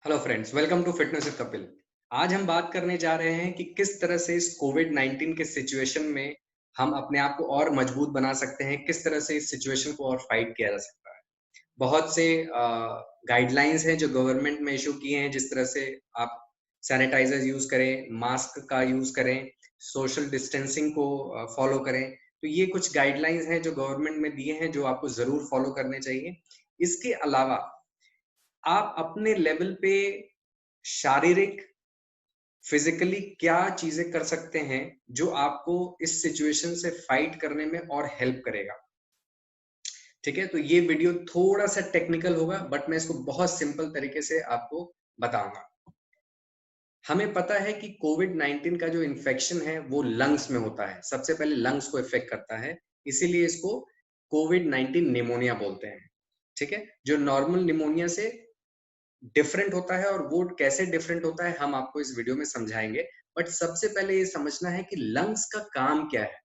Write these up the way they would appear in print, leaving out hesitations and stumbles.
Hello friends, welcome to fitness with Kapil. आज हम बात करने जा रहे हैं कि किस तरह से इस कोविड-19 के सिचुएशन में हम अपने आप को और मजबूत बना सकते हैं, किस तरह से इस सिचुएशन को और फाइट किया जा सकता है। बहुत से गाइडलाइंस हैं जो गवर्नमेंट में इश्यू किए हैं, जिस तरह से आप सैनिटाइजर्स यूज़ करें, मास्क का यूज़ करें, सोशल डिस्टेंसिंग को फॉलो करें। तो ये कुछ गाइडलाइंस हैं जो गवर्नमेंट में दिए हैं, जो आपको ज़रूर फॉलो करने चाहिए। इसके अलावा आप अपने लेवल पे शारीरिक, फिज़िकली क्या चीज़ें कर सकते हैं, जो आपको इस सिचुएशन से फाइट करने में और हेल्प करेगा, ठीक है? तो ये वीडियो थोड़ा-सा टेक्निकल होगा, बट मैं इसको बहुत सिंपल तरीके से आपको बताऊँगा। हमें पता है कि कोविड-19 का जो इन्फेक्शन है, वो लंग्स में होता है। सबसे पहले लंग्स को इफ़ेक्ट करता है, इसीलिए इसको कोविड-19 निमोनिया बोलते हैं, ठीक है? जो नॉर्मल निमोनिया से डिफरेंट होता है और वो कैसे डिफरेंट होता है हम आपको इस वीडियो में समझाएंगे। बट सबसे पहले ये समझना है कि लंग्स का काम क्या है।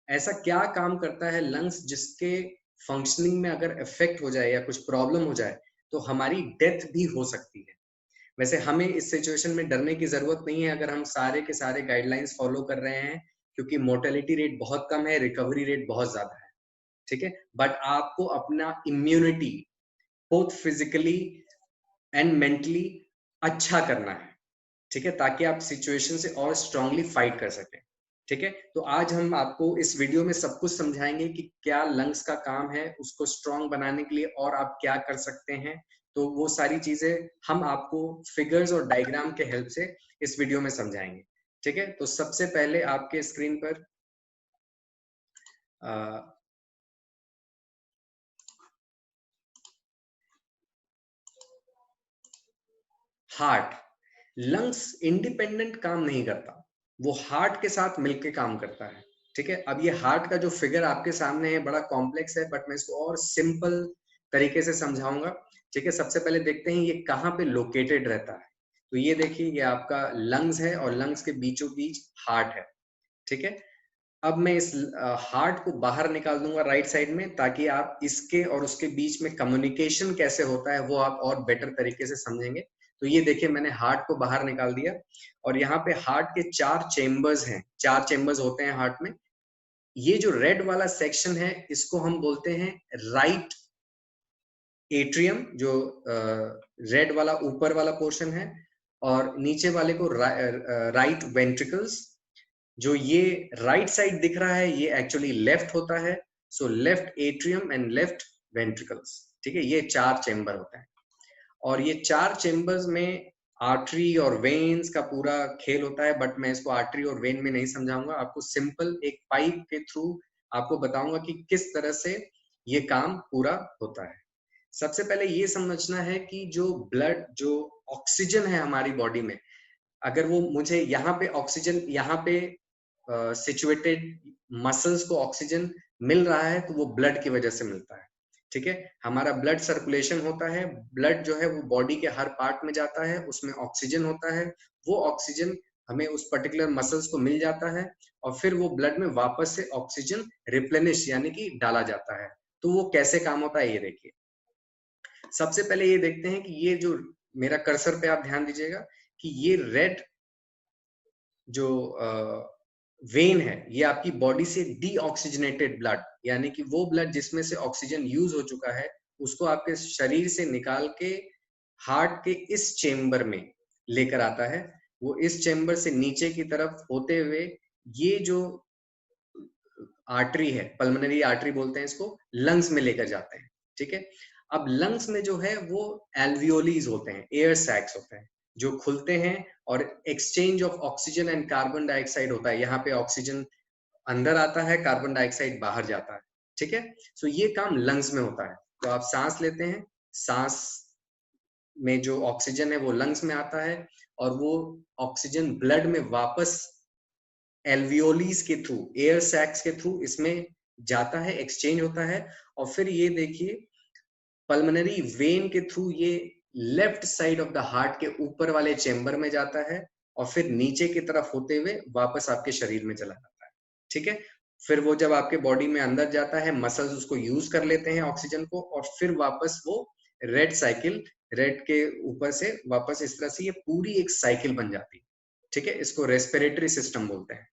ऐसा क्या काम करता है लंग्स जिसके फंक्शनिंग में अगर इफेक्ट हो जाए या कुछ प्रॉब्लम हो जाए तो हमारी डेथ भी हो सकती है। वैसे हमें इस सिचुएशन में डरने की जरूरत नहीं है अगर हम सारे के सारे गाइडलाइंस फॉलो कर रहे हैं, क्योंकि मोर्टेलिटी रेट बहुत कम है, रिकवरी रेट बहुत ज्यादा है, ठीक है? बट आपको अपना immunity both physically and mentally अच्छा करना है, ठीक है? ताकि आप सिचुएशन से और स्ट्रांगली फाइट कर सकें, ठीक है? तो आज हम आपको इस वीडियो में सब कुछ समझाएंगे कि क्या लंग्स का काम है, उसको स्ट्रांग बनाने के लिए और आप क्या कर सकते हैं। तो वो सारी चीजें हम आपको फिगर्स और डायग्राम के हेल्प से इस वीडियो में समझाएंगे, ठीक है? तो सबसे पहले आपके स्क्रीन पर हार्ट, लंग्स इंडिपेंडेंट काम नहीं करता, वो हार्ट के साथ मिलके काम करता है, ठीक है? अब ये हार्ट का जो फिगर आपके सामने है बड़ा कॉम्प्लेक्स है, बट मैं इसको और सिंपल तरीके से समझाऊंगा, ठीक है? सबसे पहले देखते हैं ये कहाँ पे लोकेटेड रहता है। तो ये देखिए, ये आपका लंग्स है और लंग्स के बीचों बीच हार्ट है, ठीक है? अब मैं इस हार्ट को बाहर निकाल दूंगा राइट साइड में, ताकि आप इसके और उसके बीच में कम्युनिकेशन कैसे होता है वो आप और बेटर तरीके से समझेंगे। तो ये देखिए, मैंने हार्ट को बाहर निकाल दिया और यहाँ पे हार्ट के 4 चेंबर्स हैं, 4 चेंबर्स होते हैं हार्ट में। ये जो रेड वाला सेक्शन है इसको हम बोलते हैं राइट एट्रियम, जो रेड वाला ऊपर वाला पोर्शन है, और नीचे वाले को राइट वेंट्रिकल्स। जो ये राइट साइड दिख रहा है ये एक्चुअली लेफ्ट होता है। So left atrium and left ventricles, ठीक है? ये 4 चेंबर होते हैं और ये 4 चेंबर्स में आर्टरी और वेन्स का पूरा खेल होता है, बट मैं इसको आर्टरी और वेन में नहीं समझाऊंगा, आपको सिंपल एक पाइप के थ्रू आपको बताऊंगा कि किस तरह से ये काम पूरा होता है। सबसे पहले ये समझना है कि जो ब्लड, जो ऑक्सीजन है हमारी बॉडी में, अगर वो मुझे यहाँ पे ऑक्सीजन, यहाँ पे सिचुएटेड मसल्स को ऑक्सीजन मिल रहा है तो वो ब्लड की वजह से मिलता है, ठीक है? हमारा ब्लड सर्कुलेशन होता है, ब्लड जो है वो बॉडी के हर पार्ट में जाता है, उसमें ऑक्सीजन होता है। वो ऑक्सीजन हमें उस पर्टिकुलर मसल्स को मिल जाता है और फिर वो ब्लड में वापस से ऑक्सीजन रिप्लेनिश यानी कि डाला जाता है। तो वो कैसे काम होता है ये देखिए। सबसे पहले ये देखते हैं कि ये जो मेरा कर्सर पे आप ध्यान दीजिएगा कि ये रेड जो वेन है, ये आपकी बॉडी से डीऑक्सीजनेटेड ब्लड, यानी कि वो ब्लड जिसमें से ऑक्सीजन यूज हो चुका है, उसको आपके शरीर से निकाल के हार्ट के इस चेम्बर में लेकर आता है। वो इस चेम्बर से नीचे की तरफ होते हुए ये जो आर्टरी है, पल्मोनरी आर्टरी बोलते हैं इसको, लंग्स में लेकर जाते हैं, ठीक है? अब लंग्स में जो है वो एल्वियोलीज होते हैं, एयर सैक्स होते हैं जो खुलते हैं और exchange of oxygen and carbon dioxide होता है। यहाँ पे ऑक्सीजन अंदर आता है, कार्बन डाइऑक्साइड बाहर जाता है, ठीक है? सो ये काम लंग्स में होता है। तो आप सांस लेते हैं, सांस में जो ऑक्सीजन है वो लंग्स में आता है और वो ऑक्सीजन ब्लड में वापस एल्वियोलीज के थ्रू, एयर सैक्स के थ्रू इसमें जाता है, एक्सचेंज होता है और फिर ये देखिए पल्मोनरी वेन के थ्रू ये left side of the heart के ऊपर वाले चेंबर में जाता है और फिर नीचे की तरफ होते हुए वापस आपके शरीर में चला जाता है, ठीक है? फिर वो जब आपके बॉडी में अंदर जाता है, मसल्स उसको यूज कर लेते हैं ऑक्सीजन को और फिर वापस वो रेड साइकिल रेड के ऊपर से वापस इस तरह से ये पूरी एक साइकिल बन जाती है, ठीक है। इसको रेस्पिरेटरी सिस्टम बोलते हैं,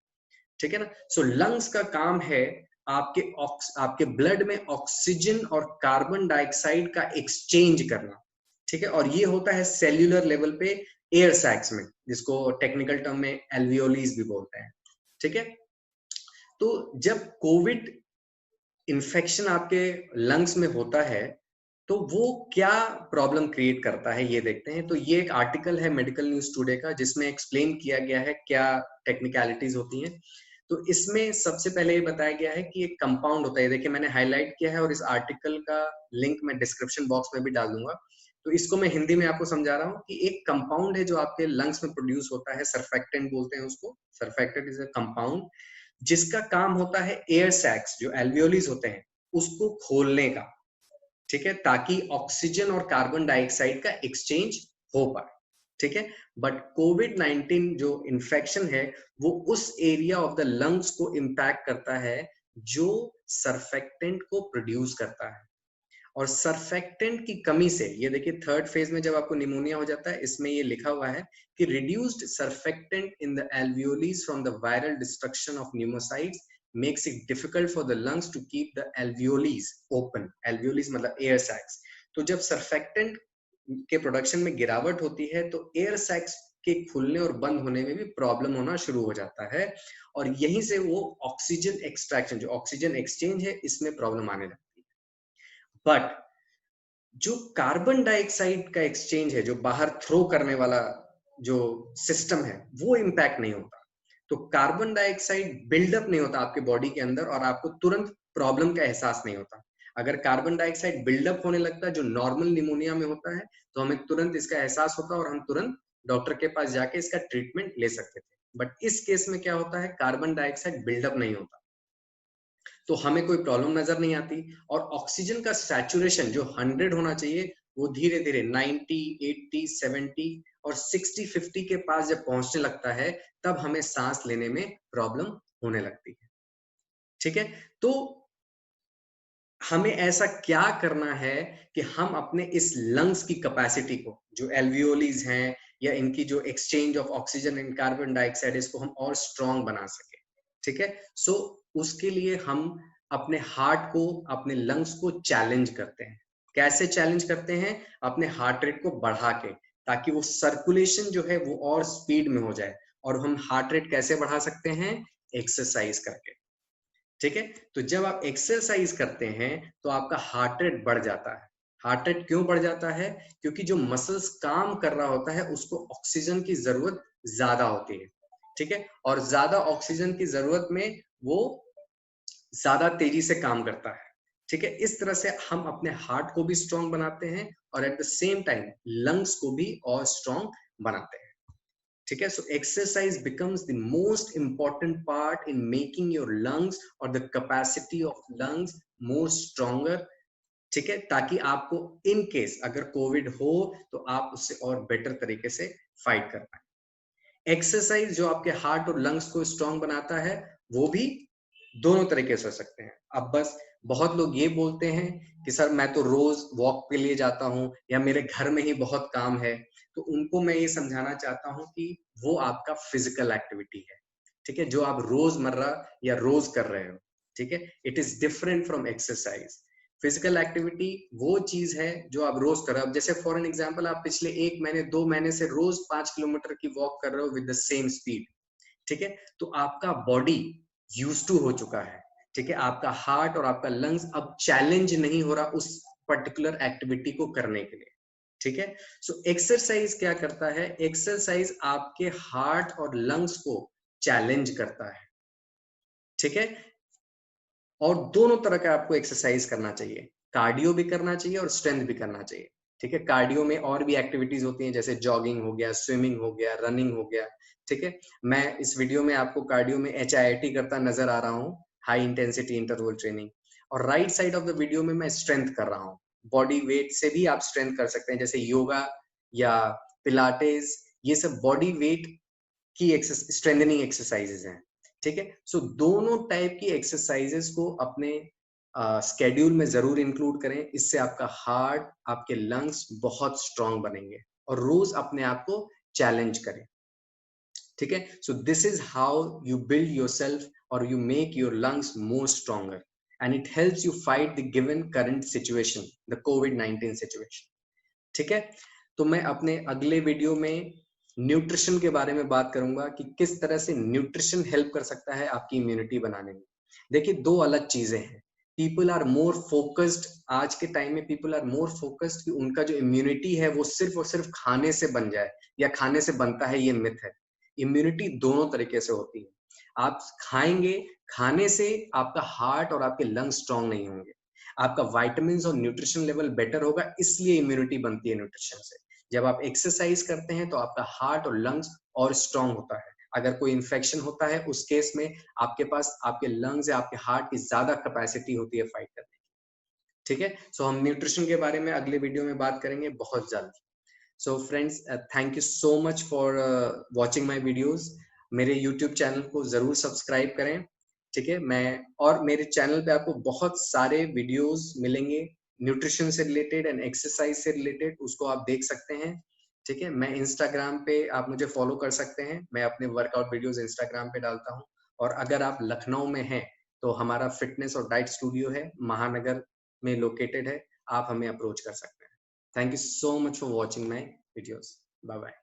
ठीक है ना। सो लंग्स का काम है आपके ब्लड में ऑक्सीजन और कार्बन डाइऑक्साइड का एक्सचेंज करना, ठीक है। और ये होता है सेल्यूलर लेवल पे एयर सैक्स में, जिसको टेक्निकल टर्म में एल्वियोलीज भी बोलते हैं, ठीक है। तो जब कोविड इन्फेक्शन आपके लंग्स में होता है तो वो क्या प्रॉब्लम क्रिएट करता है ये देखते हैं। तो ये एक आर्टिकल है मेडिकल न्यूज टुडे का जिसमें एक्सप्लेन किया गया है क्या टेक्निकलिटीज होती हैं। तो इसमें सबसे पहले ये बताया गया है कि एक कंपाउंड होता है, देखिए मैंने हाईलाइट किया है और इस आर्टिकल का लिंक मैं डिस्क्रिप्शन बॉक्स में भी डाल दूंगा। तो इसको मैं हिंदी में आपको समझा रहा हूँ कि एक कंपाउंड है जो आपके लंग्स में प्रोड्यूस होता है, सरफेक्टेंट बोलते हैं उसको। सरफेक्टेंट इज अ कंपाउंड जिसका काम होता है एयर सैक्स जो एल्वियोलीज होते हैं उसको खोलने का, ठीक है, ताकि ऑक्सीजन और कार्बन डाइऑक्साइड का एक्सचेंज हो पाए, ठीक है। बट कोविड 19 जो इन्फेक्शन है वो उस एरिया ऑफ द लंग्स को इंपैक्ट करता है जो सरफेक्टेंट को प्रोड्यूस करता है। और सरफेक्टेंट की कमी से, ये देखिए थर्ड फेज में जब आपको निमोनिया हो जाता है, इसमें ये लिखा हुआ है कि reduced surfactant in the alveoli from the viral destruction of pneumocytes makes it difficult for the lungs to keep the alveoles open. alveoles मतलब air sacs। तो जब surfactant के प्रोडक्शन में गिरावट होती है तो एयर सैक्स के खुलने और बंद होने में भी प्रॉब्लम होना शुरू हो जाता है और यहीं से वो ऑक्सीजन एक्सट्रैक्शन जो ऑक्सीजन एक्सचेंज है इसमें प्रॉब्लम आने लगती है। बट जो कार्बन डाइऑक्साइड का एक्सचेंज है, जो बाहर थ्रो करने वाला जो सिस्टम है, वो इम्पैक्ट नहीं होता। तो कार्बन डाइऑक्साइड बिल्डअप नहीं होता आपके बॉडी के अंदर और आपको तुरंत प्रॉब्लम का एहसास नहीं होता। अगर कार्बन डाइऑक्साइड बिल्डअप होने लगता है जो नॉर्मल निमोनिया में होता है तो हमें तुरंत इसका एहसास होता और हम तुरंत डॉक्टर के पास जाके इसका ट्रीटमेंट ले सकते थे। बट इस केस में क्या होता है, कार्बन डाइऑक्साइड बिल्डअप नहीं होता तो हमें कोई प्रॉब्लम नजर नहीं आती। और ऑक्सीजन का सैचुरेशन जो 100 होना चाहिए वो धीरे धीरे 90, 80, 70 और 60, 50 के पास जब पहुंचने लगता है तब हमें सांस लेने में प्रॉब्लम होने लगती है, ठीक है। तो हमें ऐसा क्या करना है कि हम अपने इस लंग्स की कैपेसिटी को, जो एल्वियोलीज हैं या इनकी जो exchange of oxygen and carbon dioxide, इसको हम और स्ट्रॉन्ग बना सके, ठीक है। सो उसके लिए हम अपने हार्ट को, अपने लंग्स को चैलेंज करते हैं। कैसे चैलेंज करते हैं? अपने हार्ट रेट को बढ़ा के, ताकि वो सर्कुलेशन जो है वो और स्पीड में हो जाए। और हम हार्ट रेट कैसे बढ़ा सकते हैं? एक्सरसाइज करके, ठीक है। तो जब आप एक्सरसाइज करते हैं तो आपका हार्ट रेट बढ़ जाता है। हार्ट रेट क्यों बढ़ जाता है? क्योंकि जो मसल्स काम कर रहा होता है उसको ऑक्सीजन की जरूरत ज्यादा होती है, ठीक है। और ज्यादा ऑक्सीजन की जरूरत में वो ज्यादा तेजी से काम करता है, ठीक है। इस तरह से हम अपने हार्ट को भी स्ट्रांग बनाते हैं और at the same time lungs को भी और स्ट्रांग बनाते हैं, ठीक है। So exercise becomes the most important part in making your lungs और the capacity of lungs more stronger, ठीक है, ताकि आपको इन केस अगर कोविड हो तो आप उससे और बेटर तरीके से फाइट कर पाए। एक्सरसाइज जो आपके हार्ट और लंग्स को स्ट्रांग बनाता है वो भी दोनों तरीके से हो सकते हैं। अब बस बहुत लोग ये बोलते हैं कि सर मैं तो रोज वॉक के लिए जाता हूँ या मेरे घर में ही बहुत काम है, तो उनको मैं ये समझाना चाहता हूँ कि वो आपका फिजिकल एक्टिविटी है, ठीक है, जो आप रोजमर्रा या रोज कर रहे हो, ठीक है। It is different from exercise. Physical activity वो चीज है जो आप रोज कर रहे हो। जैसे फॉर एन एग्जाम्पल आप पिछले 1 महीने 2 महीने से रोज 5 किलोमीटर की वॉक कर रहे हो विद द सेम स्पीड, ठीक है, तो आपका बॉडी यूज टू हो चुका है, ठीक है। आपका हार्ट और आपका लंग्स अब चैलेंज नहीं हो रहा उस पर्टिकुलर एक्टिविटी को करने के लिए, ठीक है। सो एक्सरसाइज क्या करता है? एक्सरसाइज आपके हार्ट और लंग्स को चैलेंज करता है, ठीक है। और दोनों तरह का आपको एक्सरसाइज करना चाहिए, कार्डियो भी करना चाहिए और स्ट्रेंथ भी करना चाहिए, ठीक है। कार्डियो में और भी एक्टिविटीज होती हैं जैसे जॉगिंग हो गया, स्विमिंग हो गया, रनिंग हो गया, ठीक है। मैं इस वीडियो में आपको कार्डियो में HIIT करता नजर आ रहा हूँ, हाई इंटेंसिटी इंटरवल ट्रेनिंग। और right side of the video में मैं स्ट्रेंथ कर रहा हूँ। बॉडी वेट से भी आप स्ट्रेंथ कर सकते हैं, जैसे योगा या पिलाटेस, ये सब बॉडी वेट की स्ट्रेंथनिंग एक्सरसाइजेज हैं, ठीक है। सो दोनों टाइप की एक्सरसाइजेस को अपने स्केड्यूल में जरूर इंक्लूड करें। इससे आपका हार्ट, आपके लंग्स बहुत स्ट्रांग बनेंगे। और रोज अपने आप को चैलेंज करें, ठीक है। So this is how you build yourself और you make your lungs more stronger and it helps you fight the given current situation, the कोविड-19 सिचुएशन, ठीक है। तो मैं अपने अगले वीडियो में न्यूट्रिशन के बारे में बात करूंगा कि किस तरह से न्यूट्रिशन हेल्प कर सकता है आपकी इम्यूनिटी बनाने में। देखिए, दो अलग चीजें हैं। पीपल आर मोर फोकस्ड, आज के टाइम में पीपल आर मोर फोकस्ड कि उनका जो इम्यूनिटी है वो सिर्फ और सिर्फ खाने से बन जाए या खाने से बनता है, ये मिथ है। इम्यूनिटी दोनों तरीके से होती है। आप खाएंगे, खाने से आपका हार्ट और आपके लंग्स स्ट्रांग नहीं होंगे। आपका विटामिन्स और न्यूट्रिशन लेवल बेटर होगा, इसलिए इम्यूनिटी बनती है न्यूट्रिशन से। जब आप एक्सरसाइज करते हैं तो आपका हार्ट और लंग्स और स्ट्रांग होता है। अगर कोई इन्फेक्शन होता है, उस केस में आपके पास आपके लंग्स या आपके हार्ट की ज्यादा कैपेसिटी होती है फाइट करने की, ठीक है। सो हम न्यूट्रिशन के बारे में अगले वीडियो में बात करेंगे बहुत जल्द। So friends, thank you so much for watching my videos. मेरे यूट्यूब चैनल को जरूर सब्सक्राइब करें, ठीक है। और मेरे चैनल पे आपको बहुत सारे वीडियोस मिलेंगे न्यूट्रिशन से रिलेटेड एंड एक्सरसाइज से रिलेटेड, उसको आप देख सकते हैं, ठीक है। मैं इंस्टाग्राम पे, आप मुझे फॉलो कर सकते हैं, मैं अपने वर्कआउट वीडियोस इंस्टाग्राम पे डालता हूँ। और अगर आप लखनऊ में हैं तो हमारा फिटनेस और डाइट स्टूडियो है, महानगर में लोकेटेड है, आप हमें अप्रोच कर सकते हैं। Thank you so much for watching my videos. Bye bye.